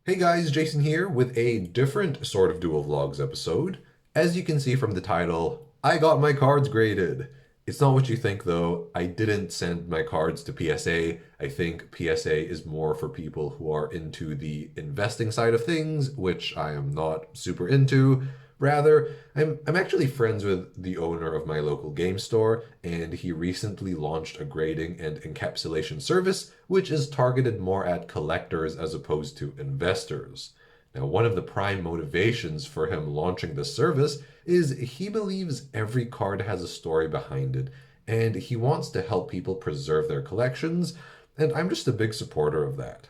Hey guys, Jason here with a different sort of Duel Vlogs episode. As you can see from the title, I got my cards graded. It's not what you think though. I didn't send my cards to PSA. I think PSA is more for people who are into the investing side of things, which I am not super into. Rather, I'm actually friends with the owner of my local game store, and he recently launched a grading and encapsulation service, which is targeted more at collectors as opposed to investors. Now, one of the prime motivations for him launching this service is he believes every card has a story behind it, and he wants to help people preserve their collections, and I'm just a big supporter of that.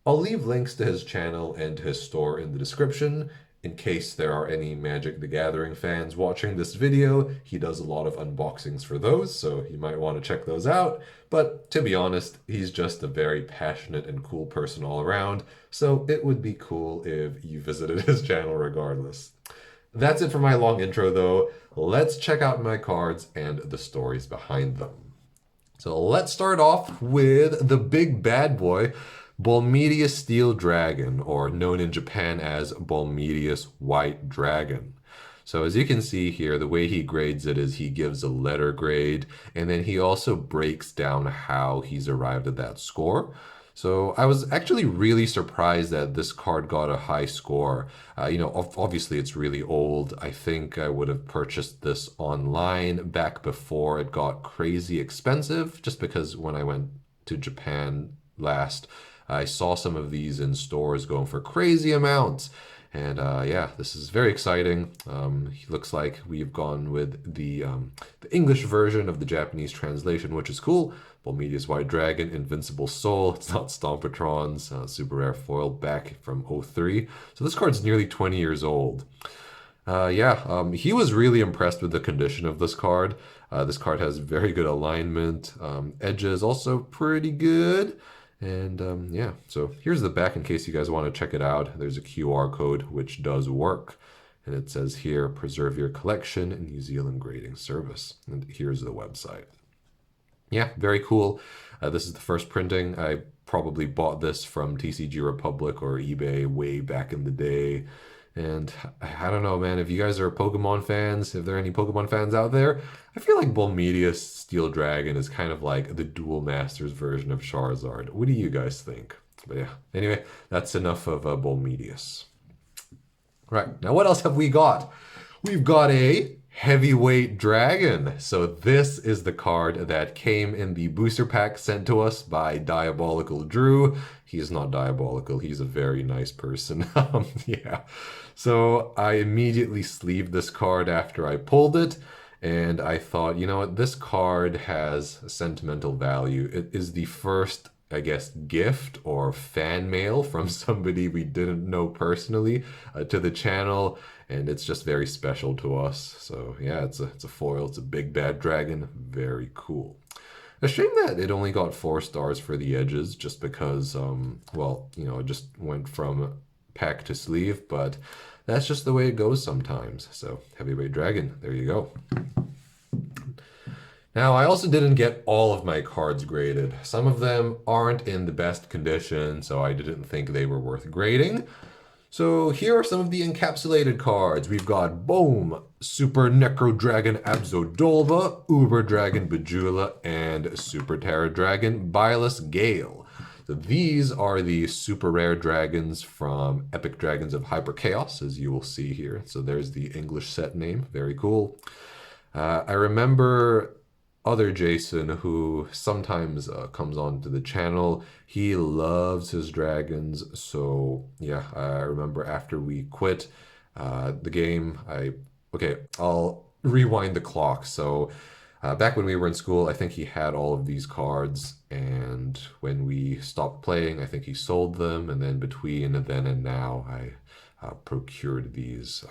I'll leave links to his channel and his store in the description. In case there are any Magic the Gathering fans watching this video, he does a lot of unboxings for those, so you might want to check those out. But to be honest, he's just a very passionate and cool person all around, so it would be cool if you visited his channel regardless. That's it for my long intro though. Let's check out my cards and the stories behind them. So let's start off with the big bad boy, Bulmeteous Steel Dragon, or known in Japan as Bulmeteous White Dragon. So as you can see here, the way he grades it is he gives a letter grade, and then he also breaks down how he's arrived at that score. So I was actually really surprised that this card got a high score. Obviously it's really old. I think I would have purchased this online back before it got crazy expensive, just because when I went to Japan last, I saw some of these in stores going for crazy amounts. And yeah, this is very exciting. He looks like we've gone with the English version of the Japanese translation, which is cool. Bulmeteous White Dragon, Invincible Soul. It's not Stompatrons. Super rare foil back from '03. So this card's nearly 20 years old. He was really impressed with the condition of this card. This card has very good alignment. Edges also pretty good. And yeah, so here's the back in case you guys want to check it out. There's a QR code which does work. And it says here, preserve your collection in New Zealand grading service. And here's the website. Yeah, very cool. This is the first printing. I probably bought this from TCG Republic or eBay way back in the day. And I don't know, man, if you guys are Pokemon fans, if there are any Pokemon fans out there, I feel like Bulmeteous Steel Dragon is kind of like the Duel Masters version of Charizard. What do you guys think? But yeah, anyway, that's enough of Bulmeteous. Right, now what else have we got? We've got a Heavyweight Dragon. So this is the card that came in the booster pack sent to us by Diabolical Drew. He's not diabolical, he's a very nice person. Yeah. So I immediately sleeved this card after I pulled it, and I thought, you know what, this card has sentimental value. It is the first, I guess, gift or fan mail from somebody we didn't know personally to the channel, and it's just very special to us. So yeah, it's a foil, it's a big bad dragon, very cool. A shame that it only got 4 stars for the edges, just because, it just went from pack to sleeve, but that's just the way it goes sometimes. So Heavyweight Dragon, there you go. Now, I also didn't get all of my cards graded. Some of them aren't in the best condition, so I didn't think they were worth grading. So here are some of the encapsulated cards. We've got Boom, Super Necro Dragon Abzodolva, Uber Dragon Bejula, and Super Terra Dragon Bilious Gale. So these are the super rare dragons from Epic Dragons of Hyper Chaos, as you will see here. So there's the English set name, very cool. I remember other Jason, who sometimes comes on to the channel, he loves his dragons. So yeah, I remember after we quit the game, I'll rewind the clock. So back when we were in school, I think he had all of these cards, and when we stopped playing, I think he sold them, and then between then and now, I procured these.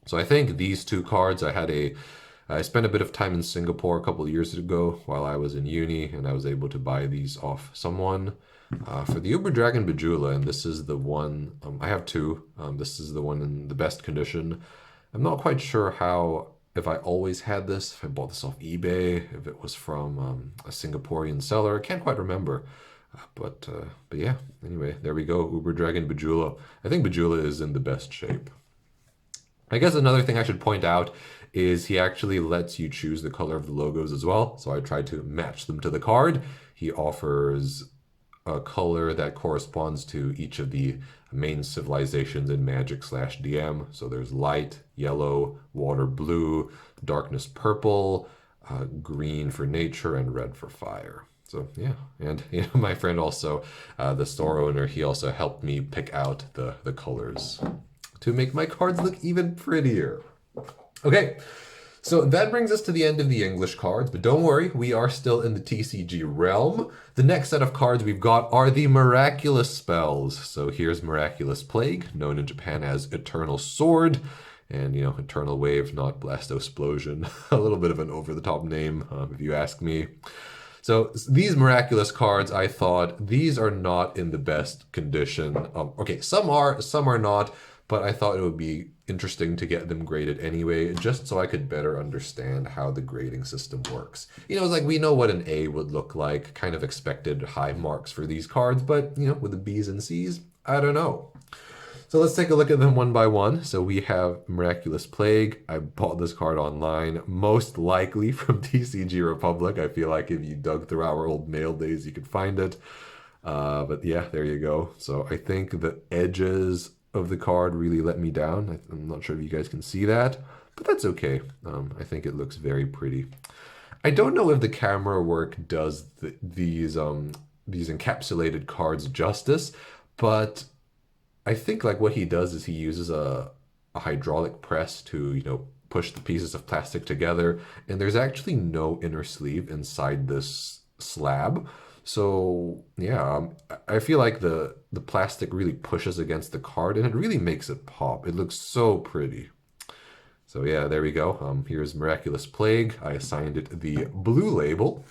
So I think these 2 cards, I spent a bit of time in Singapore a couple of years ago while I was in uni, and I was able to buy these off someone. For the Uber Dragon Bejula, and this is the one, I have 2. This is the one in the best condition. I'm not quite sure if I always had this, if I bought this off eBay, if it was from a Singaporean seller. I can't quite remember. But yeah, anyway, there we go. Uber Dragon Bajula. I think Bajula is in the best shape. I guess another thing I should point out is he actually lets you choose the color of the logos as well. So I tried to match them to the card. He offers a color that corresponds to each of the main civilizations in Magic/DM. So there's light, yellow, water blue, darkness purple, green for nature, and red for fire. So yeah, and my friend also, the store owner, he also helped me pick out the colors to make my cards look even prettier. Okay, so that brings us to the end of the English cards, but don't worry, we are still in the TCG realm. The next set of cards we've got are the Miraculous Spells. So here's Miraculous Plague, known in Japan as Eternal Sword, and Eternal Wave, not Blastosplosion. A little bit of an over-the-top name, if you ask me. So these Miraculous cards, I thought, these are not in the best condition. Okay, some are not, but I thought it would be interesting to get them graded anyway, just so I could better understand how the grading system works. It's like we know what an A would look like, kind of expected high marks for these cards, but with the B's and C's, I don't know. So let's take a look at them one by one. So we have Miraculous Plague. I bought this card online, most likely from TCG Republic. I feel like if you dug through our old mail days, you could find it. But yeah, there you go. So I think the edges of the card really let me down. I'm not sure if you guys can see that, but that's okay. I think it looks very pretty. I don't know if the camera work does these encapsulated cards justice, but I think like what he does is he uses a hydraulic press to push the pieces of plastic together, and there's actually no inner sleeve inside this slab. So yeah, I feel like the plastic really pushes against the card and it really makes it pop. It looks so pretty. So yeah, there we go. Here's Miraculous Plague. I assigned it the blue label.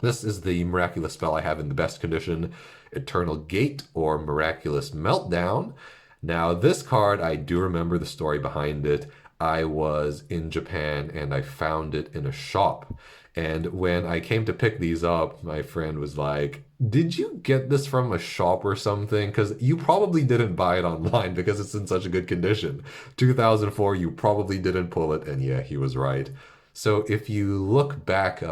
This is the Miraculous spell I have in the best condition, Eternal Gate or Miraculous Meltdown. Now this card, I do remember the story behind it. I was in Japan and I found it in a shop. And when I came to pick these up, my friend was like, did you get this from a shop or something? Because you probably didn't buy it online because it's in such a good condition. 2004, you probably didn't pull it. And yeah, he was right. So if you look back,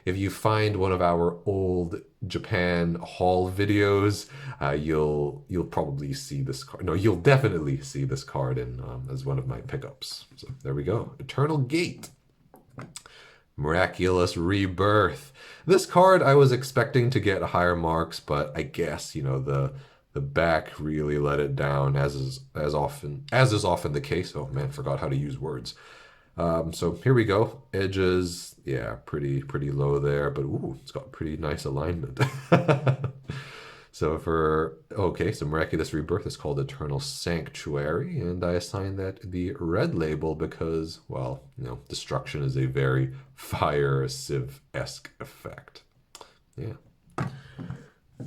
if you find one of our old Japan haul videos, you'll probably see this card. No, you'll definitely see this card in as one of my pickups. So there we go. Eternal Gate. Miraculous Rebirth. This card I was expecting to get higher marks, but I guess the back really let it down, as is often the case. Oh man, forgot how to use words. So here we go. Edges, yeah, pretty low there, but ooh, it's got pretty nice alignment. So so Miraculous Rebirth is called Eternal Sanctuary, and I assigned that the red label because, well, destruction is a very fire civ-esque effect. Yeah.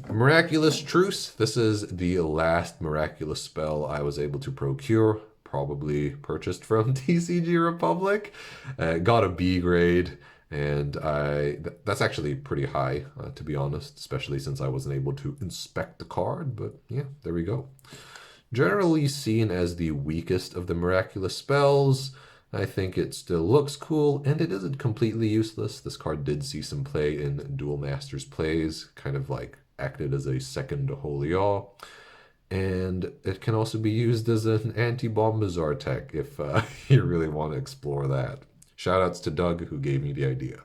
Miraculous Truce. This is the last Miraculous spell I was able to procure, probably purchased from TCG Republic. Got a B grade. And that's actually pretty high, to be honest, especially since I wasn't able to inspect the card. But yeah, there we go. Generally seen as the weakest of the Miraculous spells, I think it still looks cool, and it isn't completely useless. This card did see some play in Duel Masters Plays, kind of like acted as a second Holy Awe. And it can also be used as an anti-bomb bazaar tech if you really want to explore that. Shoutouts to Doug, who gave me the idea.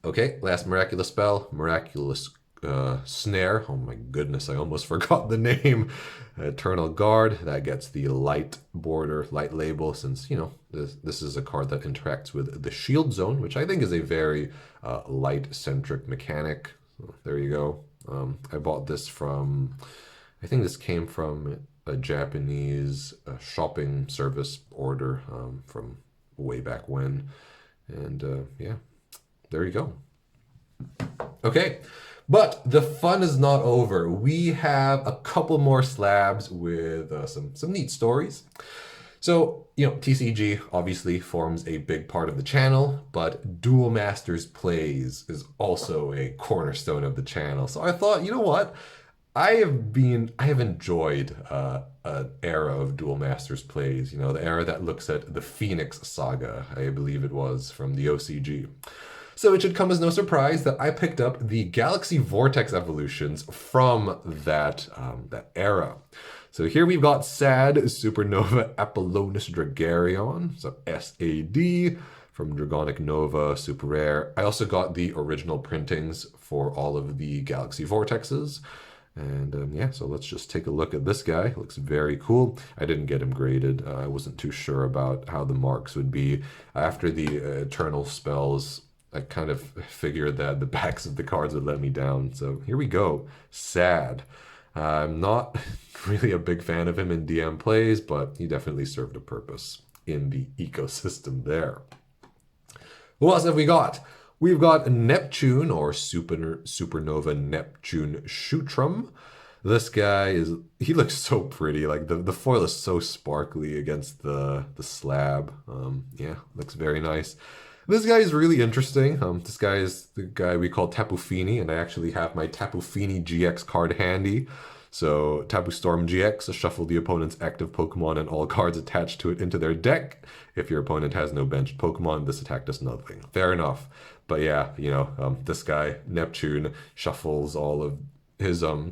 Okay, last Miraculous spell, Miraculous Snare. Oh my goodness, I almost forgot the name. Eternal Guard, that gets the light border, light label, since, this is a card that interacts with the shield zone, which I think is a very light-centric mechanic. So there you go. I bought this I think this came from a Japanese shopping service order from way back when. And yeah, there you go. Okay, but the fun is not over. We have a couple more slabs with some neat stories. So, TCG obviously forms a big part of the channel, but Duel Masters Plays is also a cornerstone of the channel. So I thought, you know what? I have enjoyed an era of Duel Masters Plays, the era that looks at the Phoenix Saga, I believe it was, from the OCG. So it should come as no surprise that I picked up the Galaxy Vortex evolutions from that era. So here we've got SAD, Supernova, Apollonius Dragarion, so SAD, from Dragonic Nova, super rare. I also got the original printings for all of the Galaxy Vortexes. And yeah, so let's just take a look at this guy. Looks very cool. I didn't get him graded. I wasn't too sure about how the marks would be. After the Eternal Spells, I kind of figured that the backs of the cards would let me down. So here we go. SAD. I'm not really a big fan of him in DM plays, but he definitely served a purpose in the ecosystem there. Who else have we got? We've got Neptune, or Supernova Neptune Shootrum. This guy he looks so pretty. Like the foil is so sparkly against the slab. Yeah, looks very nice. This guy is really interesting. This guy is the guy we call Tapu Fini, and I actually have my Tapu Fini GX card handy. So Tapu Storm GX, shuffle the opponent's active Pokemon and all cards attached to it into their deck. If your opponent has no benched Pokemon, this attack does nothing. Fair enough. But yeah, this guy, Neptune, shuffles all of his, oh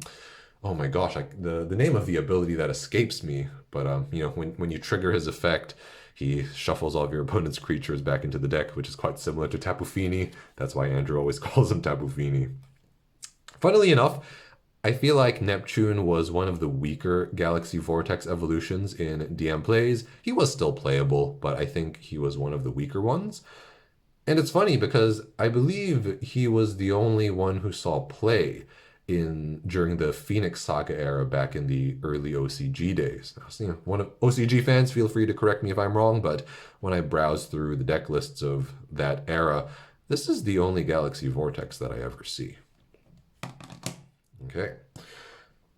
my gosh, the name of the ability that escapes me. But, when you trigger his effect, he shuffles all of your opponent's creatures back into the deck, which is quite similar to Tapu Fini. That's why Andrew always calls him Tapu Fini. Funnily enough, I feel like Neptune was one of the weaker Galaxy Vortex evolutions in DM plays. He was still playable, but I think he was one of the weaker ones. And it's funny because I believe he was the only one who saw play during the Phoenix Saga era back in the early OCG days. Now, one of OCG fans, feel free to correct me if I'm wrong, but when I browse through the deck lists of that era, this is the only Galaxy Vortex that I ever see. Okay.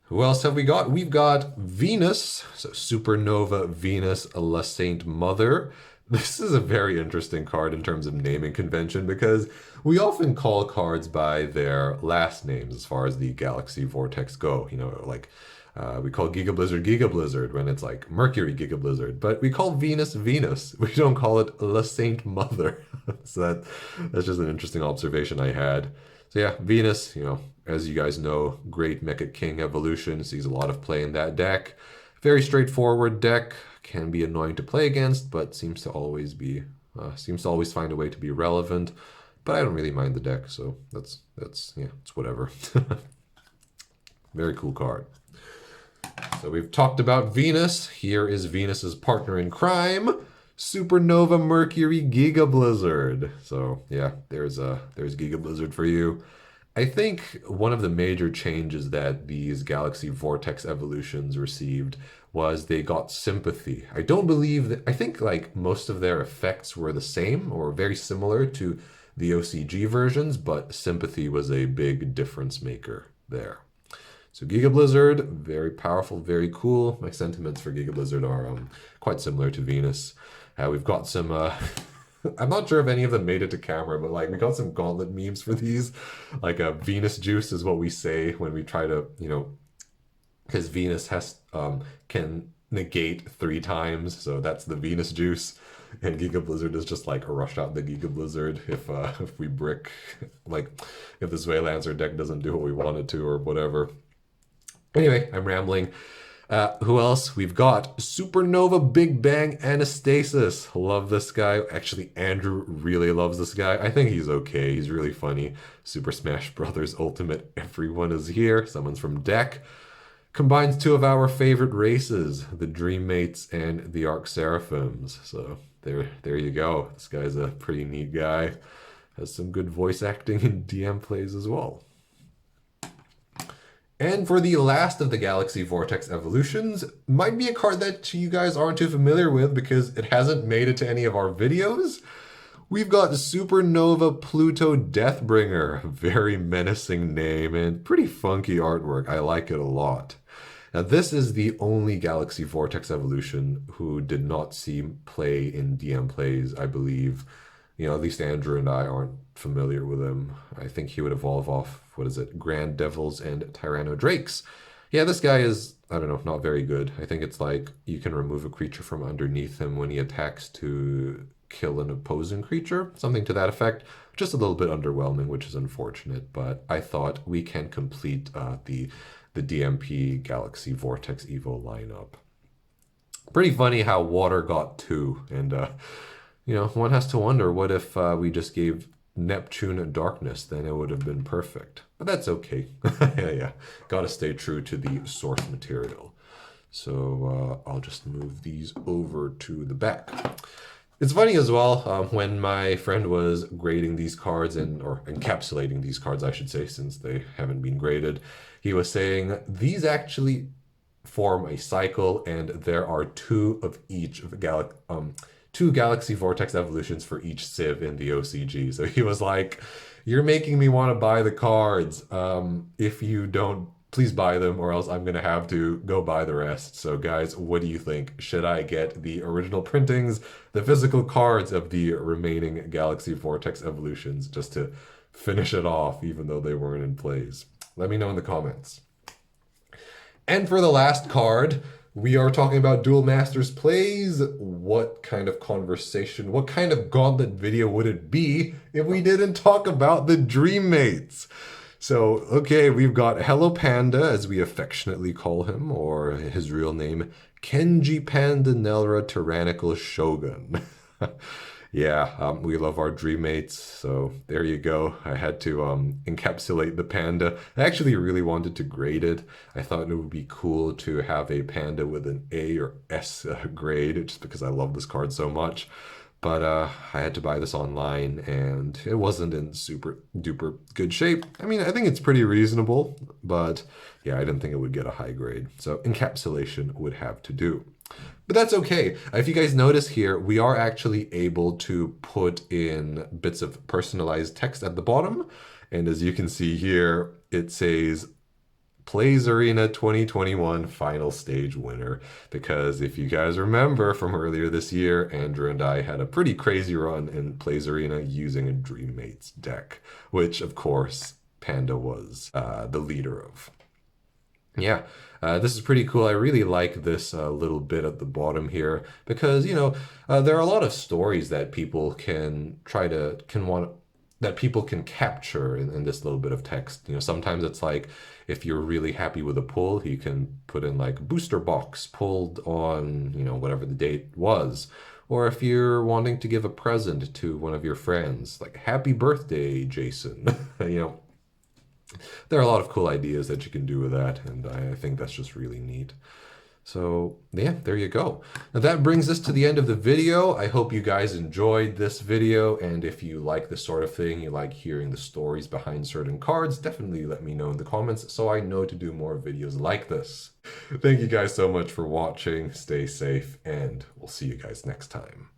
Who else have we got? We've got Venus, so Supernova Venus, La Saint Mother. This is a very interesting card in terms of naming convention because we often call cards by their last names as far as the Galaxy Vortex go. We call Giga Blizzard when it's like Mercury Giga Blizzard, but we call Venus Venus. We don't call it La Saint Mother. So that's just an interesting observation I had. So yeah, Venus, as you guys know, great Mecha King evolution, sees a lot of play in that deck. Very straightforward deck, can be annoying to play against, but seems to always find a way to be relevant. But I don't really mind the deck, so that's it's whatever. Very cool card. So we've talked about Venus. Here is Venus's partner in crime, Supernova Mercury Giga Blizzard. So yeah, there's Giga Blizzard for you. I think one of the major changes that these Galaxy Vortex evolutions received was they got sympathy. I think like most of their effects were the same or very similar to the OCG versions, but sympathy was a big difference maker there. So Giga Blizzard, very powerful, very cool. My sentiments for Giga Blizzard are quite similar to Venus. We've got some... I'm not sure if any of them made it to camera, but we got some gauntlet memes for these. Venus juice is what we say when we try to, because Venus can negate 3 times, so that's the Venus juice. And Giga Blizzard is just like a rush out the Giga Blizzard if we brick, if the Sway Lancer deck doesn't do what we want it to or whatever. Anyway, I'm rambling. Who else? We've got Supernova Big Bang Anastasis. Love this guy. Actually, Andrew really loves this guy. I think he's okay. He's really funny. Super Smash Brothers Ultimate. Everyone is here. Someone's from deck. Combines 2 of our favorite races, the Dream Mates and the Arc Seraphims. So there you go. This guy's a pretty neat guy. Has some good voice acting in DM plays as well. And for the last of the Galaxy Vortex evolutions, might be a card that you guys aren't too familiar with because it hasn't made it to any of our videos. We've got Supernova Pluto Deathbringer. Very menacing name and pretty funky artwork. I like it a lot. Now, this is the only Galaxy Vortex evolution who did not see play in DM Plays, I believe. You know, at least Andrew and I aren't familiar with him. I think he would evolve off, what is it, Grand Devils and Tyranno Drakes. Yeah, this guy is, I don't know, not very good. I think it's like you can remove a creature from underneath him when he attacks to kill an opposing creature, something to that effect. Just a little bit underwhelming, which is unfortunate, but I thought we can complete the DMP Galaxy Vortex Evo lineup. Pretty funny how water got 2, and you know, one has to wonder, what if we just gave Neptune Darkness? Then it would have been perfect. But that's okay. Yeah, gotta stay true to the source material. So I'll just move these over to the back. It's funny as well, when my friend was grading these cards, or encapsulating these cards, I should say, since they haven't been graded, he was saying these actually form a cycle, and there are 2 of each of two Galaxy Vortex evolutions for each Civ in the OCG. So he was like, you're making me want to buy the cards. If you don't, please buy them, or else I'm going to have to go buy the rest. So guys, what do you think? Should I get the original printings, the physical cards of the remaining Galaxy Vortex evolutions, just to finish it off, even though they weren't in plays? Let me know in the comments. And for the last card, we are talking about Duel Masters Plays. What kind of conversation, what kind of gauntlet video would it be if we didn't talk about the Dream Mates? So, okay, we've got Hello Panda, as we affectionately call him, or his real name, Kenji Panda Nelra Tyrannical Shogun. Yeah, we love our Dream Mates, so there you go. I had to encapsulate the panda. I actually really wanted to grade it. I thought it would be cool to have a panda with an A or S grade, just because I love this card so much. But I had to buy this online, and it wasn't in super duper good shape. I mean, I think it's pretty reasonable, but yeah, I didn't think it would get a high grade. So encapsulation would have to do. But that's okay. If you guys notice here, we are actually able to put in bits of personalized text at the bottom. And as you can see here, it says Plays Arena 2021 final stage winner. Because if you guys remember from earlier this year, Andrew and I had a pretty crazy run in Plays Arena using a Dream Mates deck, which of course Panda was the leader of. Yeah, this is pretty cool. I really like this little bit at the bottom here because, you know, there are a lot of stories that people can that people can capture in this little bit of text. You know, sometimes it's like, if you're really happy with a pull, you can put in like booster box pulled on, you know, whatever the date was. Or if you're wanting to give a present to one of your friends, like happy birthday, Jason, you know. There are a lot of cool ideas that you can do with that, and I think that's just really neat. So yeah, there you go. Now that brings us to the end of the video. I hope you guys enjoyed this video, and if you like this sort of thing, you like hearing the stories behind certain cards, definitely let me know in the comments so I know to do more videos like this. Thank you guys so much for watching. Stay safe, and we'll see you guys next time.